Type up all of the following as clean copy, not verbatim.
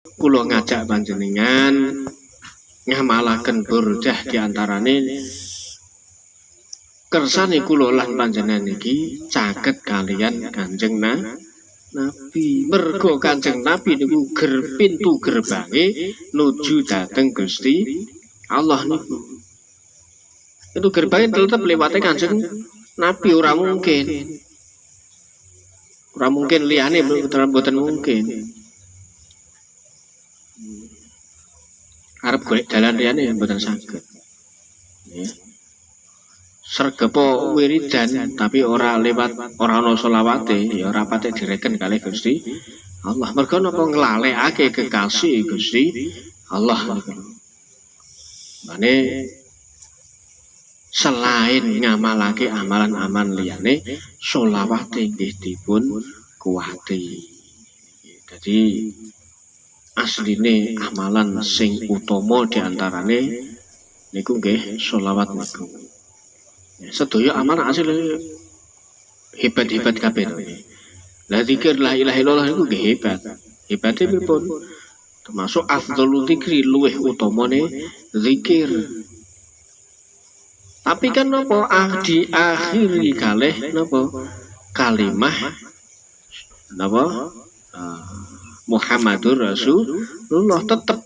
kula ngajak panjenengan ngamalaken burdah diantarane kersane kula lan panjenengan iki caket kalian Kanjeng Nabi. Mergo Kanjeng Nabi niku pintu gerbange nuju dhateng Gusti Allah niku. Itu gerbangnya tetap lewate Kanjeng Nabi, ora mungkin. Ora mungkin liyane mboten mungkin. Arep golek dalan liyane mboten saged. Ya. Sregepo wiridan tapi ora lewat ora ana selawate ya ora patek direken kalih Gusti Allah. Mergo napa nglalekake kekasih Gusti Allah niku. Mane selain ngamalake amalan-amalan liyane selawate nggih dipun kuwati. Jadi asline amalan sing utama diantarane niku nggih selawat niku. Sedaya amalan hasil hebat-hebat kabeh. Lah zikir la ilaha illallah niku nggih hebat. Hebate pripun? Termasuk afdhalul dzikri luweh utamane zikir. Tapi kan napa diakhiri kalih napa kalimah napa Muhammadur Rasulullah tetep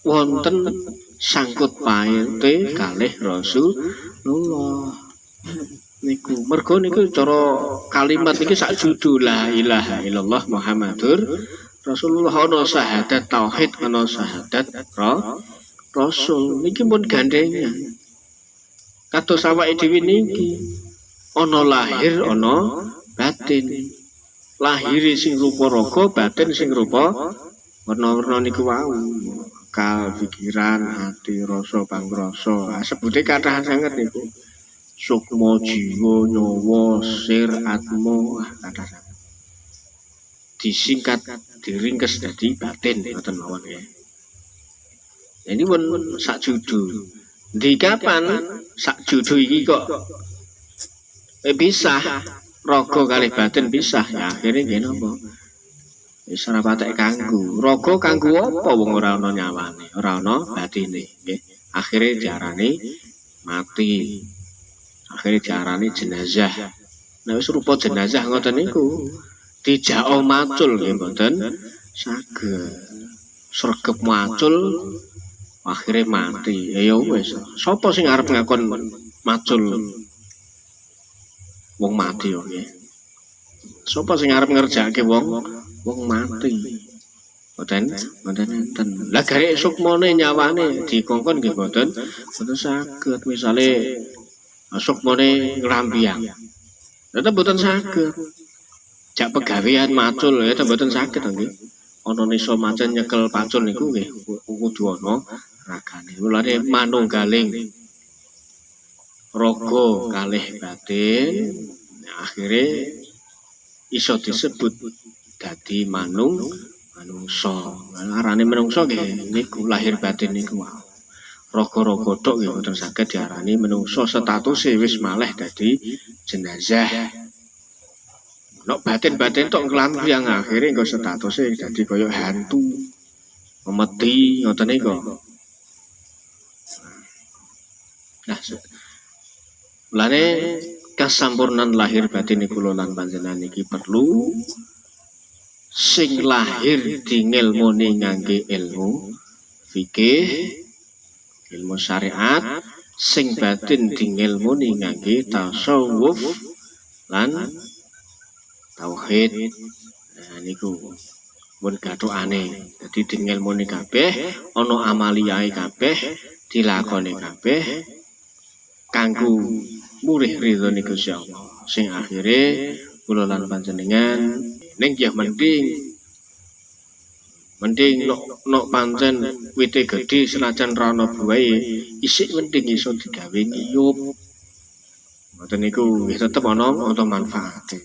wonten sangkut paute kalih Rasulullah niku. Mergo niku cara kalimat niki sak judul la ilaha illallah Muhammadur Rasulullah, ana syahadat tauhid, ana syahadat rasul niki pun gandengan. Kados awake dhewe niki ana lahir ana batin. Lahir sing rupa raga, batin sing rupa warna-warna niku wau. Akal, pikiran, hati, rasa, pangrasa. Sebute kathah sanget niku. Sukma jiwa, nyawa, sir, atma, kathah sanget. Disingkat, diringkes dadi batin ngoten mawon ya. Ini pun sak judul. Di kapan sak judul iki kok pisah, raga kalih batin pisah, ya akhirnya nggih napa? Wis ora patek kanggo. Raga kanggo apa wong ora ana nyawane, ora ana batine, nggih. Akhire diarani mati. Akhire diarani jenazah. Nek wis rupa jenazah ngoten niku dijao macul nggih mboten saged. Sregep macul akhire mati. Ya wis, sapa sing arep ngakon macul wong mati yo nggih. Sapa sing arep ngerjakake wong mati. Mboten enten. Lah garek sukmane nyawane dikongkon nggih mboten saged. Misale sukmane ngrampiang. Tetep mboten saged. Jak pegawean macul ya tetep mboten saged nggih. Ana nisa macan nyekel pacul niku nggih kudu ana ragane. Mulane manunggaling raga kalih batin akhire iso disebut dadi manungsa. Arane manungsa nggih niku lahir batin niku wae. Raga-raga tok nggih mboten saged diarani manungsa, statuse wis malih dadi jenazah. Nek batin-batin tok nglampiang akhire engko statuse dadi kaya hantu. Memeti ngoten niku. Nah, mulane kasampurnan lahir batin kula lan panjenengan iki perlu sing lahir dingilmuni ngangge ilmu fikih, ilmu syariat, sing batin dingilmuni ngangge tasawuf lan tauhid. Nah niku mun gathukane. Dadi dingilmuni kabeh, ana amaliyae kabeh, dilakoni kabeh kanggo murih ridhone Gusti Allah. Sing akhire kula lan panjenengan ning nggih mending nok pancen wite gedhe senajan ra ana buahe isik mending iso digawe ngiyup. Ngoten niku nggih tetep ana manfaate.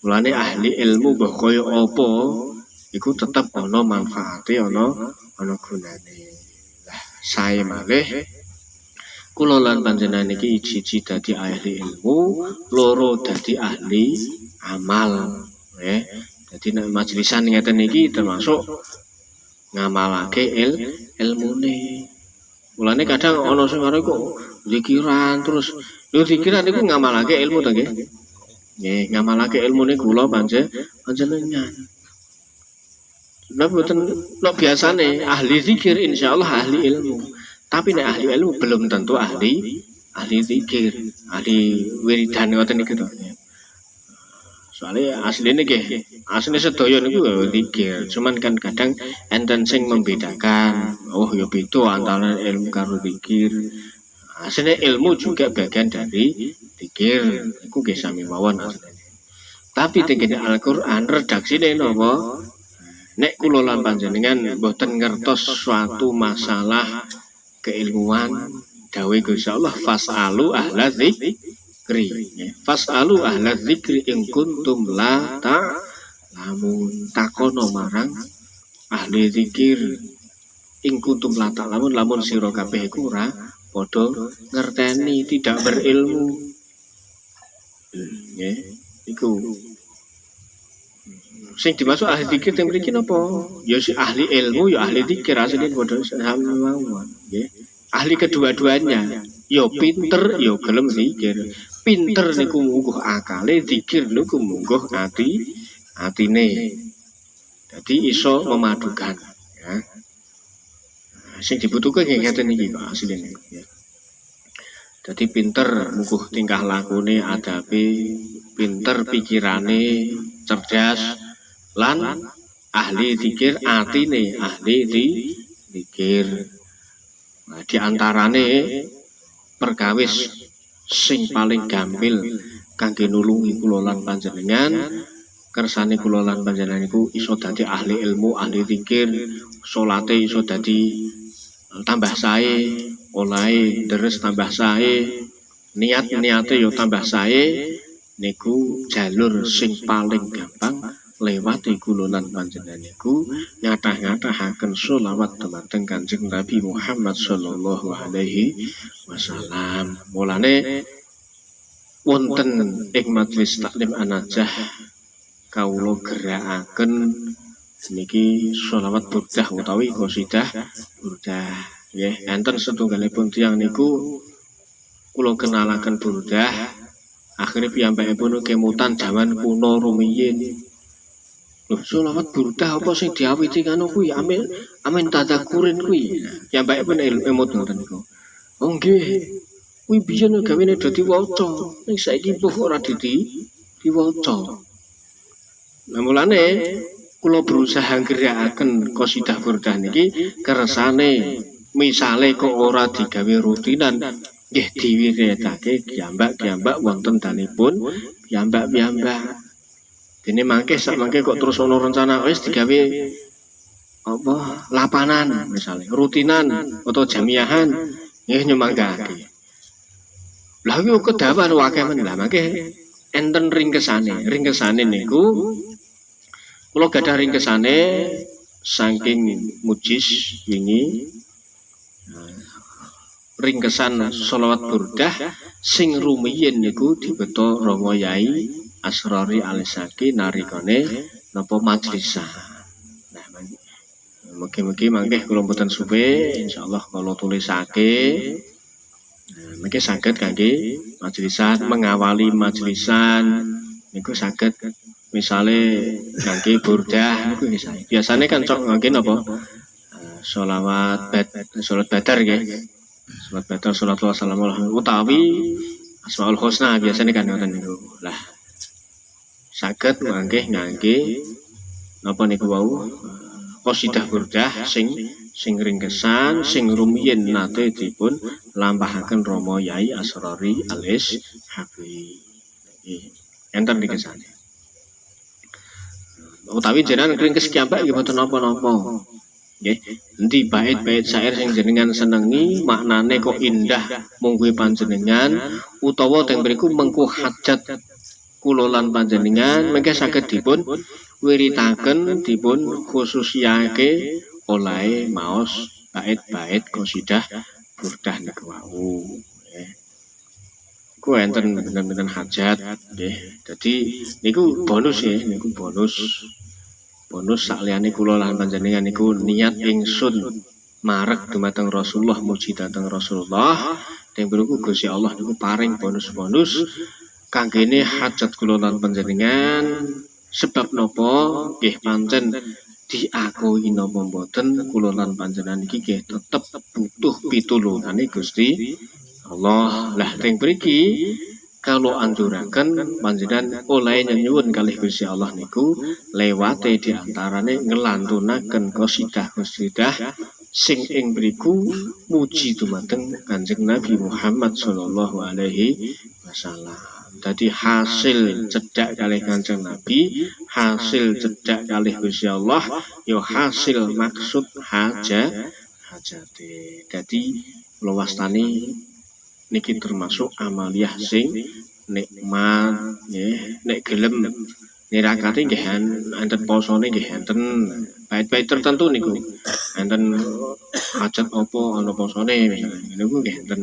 Mulane ahli ilmu mbah kaya apa iku tetep ana manfaate, ana gunane. Lah sae malih kula lan panjenengan iki siji dadi ahli ilmu, loro dadi ahli amal. Dadi nek majelisan ngeten iki termasuk ngamalake ilmune. Mulane kadang ana sing arep kok zikiran terus lho zikiran iku ngamalake ilmu to nggih. Nggih, ngamalake ilmune kula panjenengan. Lah mboten nek biasane ahli zikir insyaallah ahli ilmu. Tapi nek ahli ilmu belum tentu ahli zikir, ahli wiridan ngoten niku to. Soalnya aslinya sedaya niku zikir. Cuman kan kadang enten sing membedakan. Oh ya beda antara ilmu karo zikir. Aslinya ilmu juga bagian dari zikir. Iku nggih sami mawon asline. Tapi tengene Al-Qur'an redaksine napa? Nek kula lan panjenengan mboten ngertos suatu masalah keilmuan dawuh Gusti Allah fasalu ahla dzikri. Fasalu ahla dzikri in kuntum la ta'lamun. Takono marang ahli zikir in kuntum la ta'lamun lamun sira kabeh iku ora padha ngerteni tidak berilmu. Nggih, iku sing dimaksud ahli zikir teng mriki napa? Ya si ahli ilmu ya ahli zikir asline padha sami mawon, nggih. Ahli kedua-duanya, ya pinter ya gelem zikir. Pinter niku mungguh akale, zikir niku mungguh atine. Dadi iso memadukan, ya. Sing dibutuhke nggih ngeten iki Pak asline, ya. Dadi pinter mungguh tingkah lakune, adabe, pinter pikirane, cerdas lan ahli zikir atine ahli zikir. Nah, di antarane perkawis sing paling gampil kangge nulungi kula lan panjenengan kersane kula lan panjenengan iku iso dadi ahli ilmu, ahli zikir, salate iso dadi tambah sae, olahe deres tambah sae, niat-niate yo tambah sae, niku jalur sing paling gampang lewat kula lan panjenengan niku ngatah-ngatahaken sholawat dumateng Kanjeng Nabi Muhammad sallallahu alaihi wasallam. Mulane wonten ing majelis taklim An-Najah kawula gerakaken niki sholawat burdah utawi qasidah burdah. Nggih, enten setunggalipun tiyang niku kula kenalaken burdah. Akhire piyambakipun kemutan jaman kuno rumiyin. Loh, sholawat burdah apa sing diawiti kanu kuwi amin tadzakurin kuwi. Piyambakipun emut ngoten niku. Oh nggih. Kuwi biyen gawene dadi waca. Ning saiki mbuh ora diwaca. Lah mulane kula berusaha ngerakaken qasidah burdah niki kersane misale kok ora digawe rutinan nggih diwiridake piyambak-piyambak wonten danipun piyambak-piyambak. Dene mangke sak mangke kok terus ana rencana wis digawe apa lapanan misalnya rutinan atau jamiahan nggih nyemanggake. Lah iki kok dawan akeh men lah mangke enten ringkesane. Ringkesane niku kula gadah ringkesane saking mujis wingi ringkesan sholawat burdah sing rumiyin niku dibeto Rama Yai Asrori Alisaki narikane napa majlisan. Nah, mugi-mugi mangke kula mboten suwe insyaallah kula tulisake. Nah, mangke saged kangge majlisan mengawali majlisan niku saged misale kangge burdah niku nggih. Biasane kan cok ngangge napa? Sholawat badar nggih. Salat badar salat wassalamu utawi Asmaul Husna biasane kan ngoten niku. Lah saged mangke ngangge napa niku wau qasidah burdah sing ringkesan sing rumiyin nate dipun lampahaken Rama Yai Asrori Alis Habi. Enten ringkesane. Utawi jenengan ringkes kiambak nggih mboten napa-napa. Nggih, endi bait-bait syair sing jenengan senengi maknane kok indah mungguh panjenengan utawa teng mriku mengku hajat kula lan panjenengan mengke saged dipun wiritaken dipun khususiyake olahe maos bait-bait qasidah burdah niku wau nggih. Ku enten benten hajat nggih. Dadi niku bonus ya, niku bonus bonus sakliyane kula lan panjenengan niku niat ingsun marek dumateng Rasulullah muji dhateng Rasulullah teng mriku Gusti Allah niku paring bonus-bonus kanggene hajat kula lan panjenengan sebab napa nggih pancen diakui napa mboten kula lan panjenengan iki nggih tetep butuh pitulungane Gusti Allah. Lah teng mriki kalau anjuraken panjenengan oleh nyuwun kalih Gusti Allah niku lewate diantarane ngelantunaken qasidah-qasidah sing ing mriku muji dumateng Kanjeng Nabi Muhammad sallallahu alaihi wasallam. Dadi hasil cedhak kalih Kanjeng Nabi, hasil cedhak kalih Gusti Allah, ya hasil maksud hajate. Dadi kula wastani niki termasuk amaliyah sing nikmat nggih nek gelem nirakake nggih enten posone nggih enten bait-bait tertentu niku enten hajat apa ana posone niku nggih enten.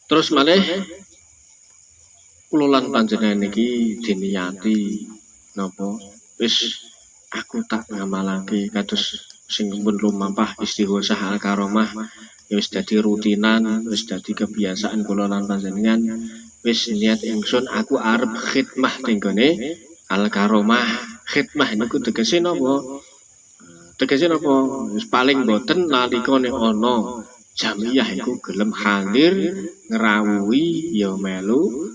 Terus malih kula lan panjenengan niki diniyati napa wis aku tak ngamalake kados sing pun lumampah istighosah al-karomah wis dadi rutinan, wis dadi kebiasaan kula lan panjenengan, wis niat ingsun aku arep khidmah ning gone al-karomah. Khidmah niku tegese napa? Tegese napa? Wis paling boten nalika nek ana jamiah iku gelem hadir ngrawuhi ya melu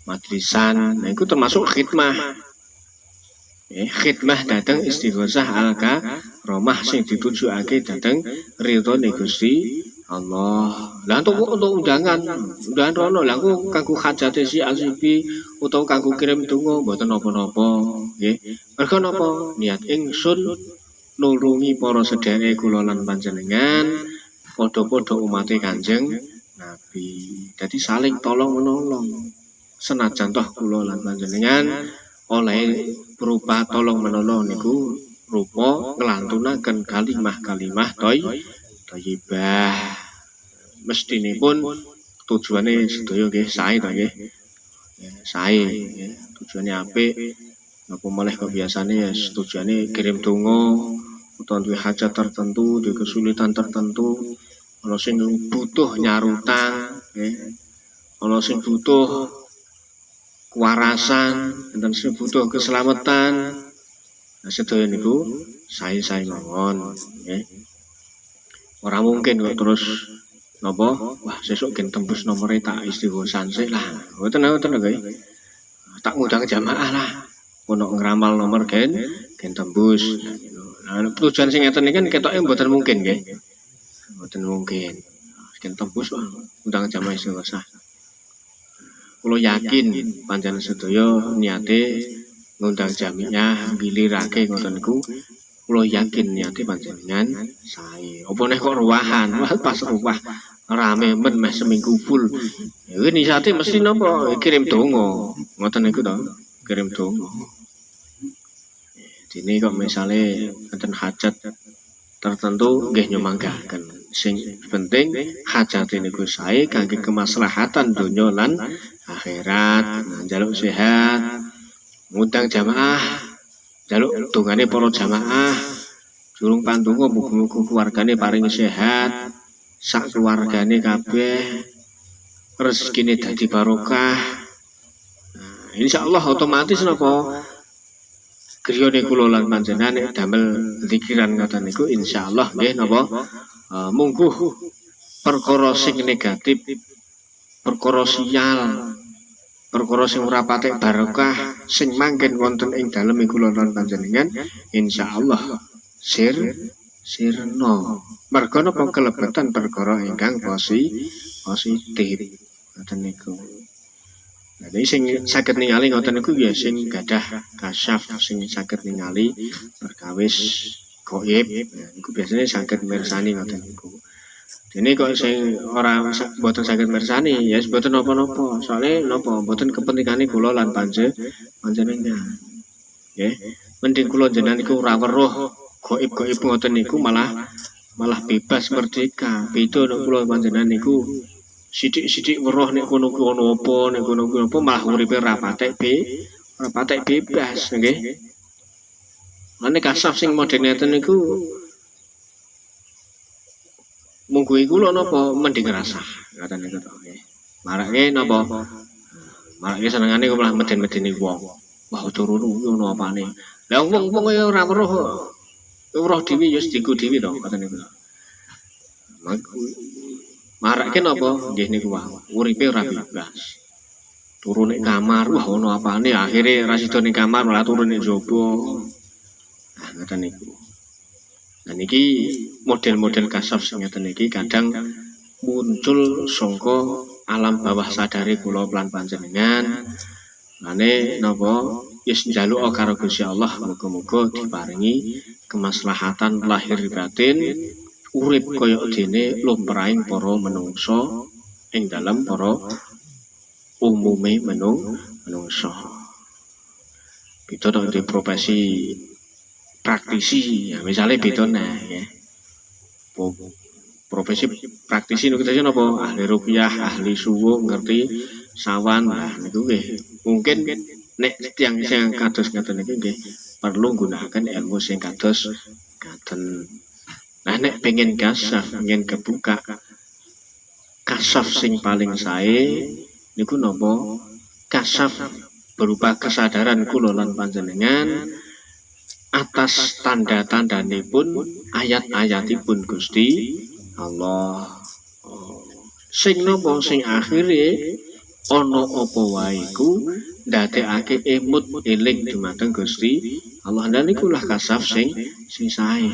madrisan. Nah iku termasuk khidmah. Khidmah dhateng istighosah al-karomah sing ditujukake dhateng ridhone Gusti Allah. Lah untuk undangan rono lah kanggo hajate si asipi utawa kanggo kirim donga mboten napa-napa nggih. Mergo napa? Niat ingsun nulungi para sedherek kula lan panjenengan padha-padha umate Kanjeng Nabi. Dadi saling tolong-menolong. Senajan toh kula lan panjenengan oleh berupa tolong-menolong niku rupa nglantunaken kalimah-kalimah thayyibah. Mestinipun tujuane sedaya nggih sae ta nggih. Sae nggih. Tujuane apik. Napa malah kok biasane ya tujuane kirim donga utawa duwe hajat tertentu, duwe kesulitan tertentu, ana sing butuh nyarutang nggih. Ana sing butuh kewarasan, enten sing butuh keselamatan. Nah sedaya niku sae-sae mawon nggih. Ora mungkin kok terus napa wah sesuk gen tembus nomore tak istighosan sik lah mboten nggih tak ngundang jamaah lah ono ngramal nomor gen tembus nah tujuan sing ngeten iki kan ketoke mboten mungkin nggih mboten mungkin gen tembus undang jamaah istighosan kula yakin panjenengan sedaya niate ngundang jamiah bilirake ngoten niku kula yakin niate panjenengan sae apa nek kok ruwahan pas ruwah rame men meh seminggu full. Ya niate mesti napa kirim donga. Ngoten niku to, kirim donga. Dene kok misale enten hajat tertentu nggih nyumanggaken. Sing penting hajate niku sae kangge kemaslahatan donya lan akhirat. Njaluk sehat, ngundang jamaah, njaluk dongane para jamaah. Durung pandonga muga-muga keluargane paring sehat. Sak keluargane kabeh rezekine dadi barokah. Nah, insyaallah otomatis napa griyane kula lan panjenengan damel zikiran ngoten niku insyaallah nggih napa mungguh perkara sing negatif, perkara sial, perkara sing ora patek barokah sing manggen wonten ing dalem kula lan panjenengan insyaallah sirna. Merga napa kelebatan perkara ingkang positif. Ngoten niku. Nah, sing saged ningali ngoten niku ya sing gadah kasyaf sing saged ningali perkawis gaib. Niku biasanya saged mirsani ngoten niku. Dene kok sing ora mboten saged mirsani ya mboten napa-napa. Soale napa mboten kepentingane kula lan panjenengan. Nggih. Mending kula jenengan niku ora weruh gaib-gaib ngoten niku malah bebas merdeka. Beda nek kula panjenengan niku sithik-sithik weruh nek kono ku ono apa, nek kono ku apa malah uripe ora patek bebas nggih. Mane kasaf sing modern ngeten niku mungguhi kula napa mending rasah ngaten niku to nggih. Marake napa? Marake senengane kok malah meden-medeni wong. Wah turun ngono apane. Lah wong-wong ya ora weruh. Weruh dhewe ya diku dhewe to ngaten niku. Marake napa? Nggih niku wae. Uripe ora bebas. Turun ning kamar, wah ono apane akhire ra sida ning kamar malah turun ning jaba. Nah, ngoten niku. Nah niki model-model kasaf sing ngeten iki kadang muncul saka alam bawah sadare kula lan panjenengan. Mane napa wis njaluk karo Gusti Allah muga-muga diparingi kemaslahatan lahir batin urip kaya dene lumrahing para menungsa ing dalem para umume menungsa. Beda di profesi praktisi, ya misalnya beda nah ya. Profesi praktisi niku kita napa? Ahli ruqyah, ahli suwuk, ngerti sawan. Nah niku nggih mungkin nek tiyang sing kados ngaten niku nggih perlu nggunakaken ilmu sing kados ngaten. Nah nek pengen kasaf, pengen kebuka kasaf sing paling sae niku napa? Kasaf berupa kesadaran kula lan panjenengan atas tanda-tandanipun ayat-ayatipun Gusti Allah. Sing napa sing akhire ana apa wae iku ndadekake emut eling dumateng Gusti Allah. Dan niku lah kasaf sing sae.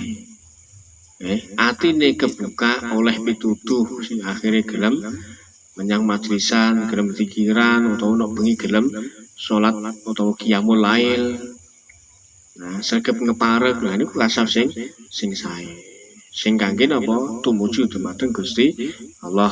Atine kebuka oleh pituduh sing akhire gelem menyang majlisan, gelem pikiran utawa nek bengi gelem salat utawa qiyamul lail. Nah, saged ngeparek lha niku kasaf sing sae. Sing kangge napa tumuju dumateng Gusti Allah.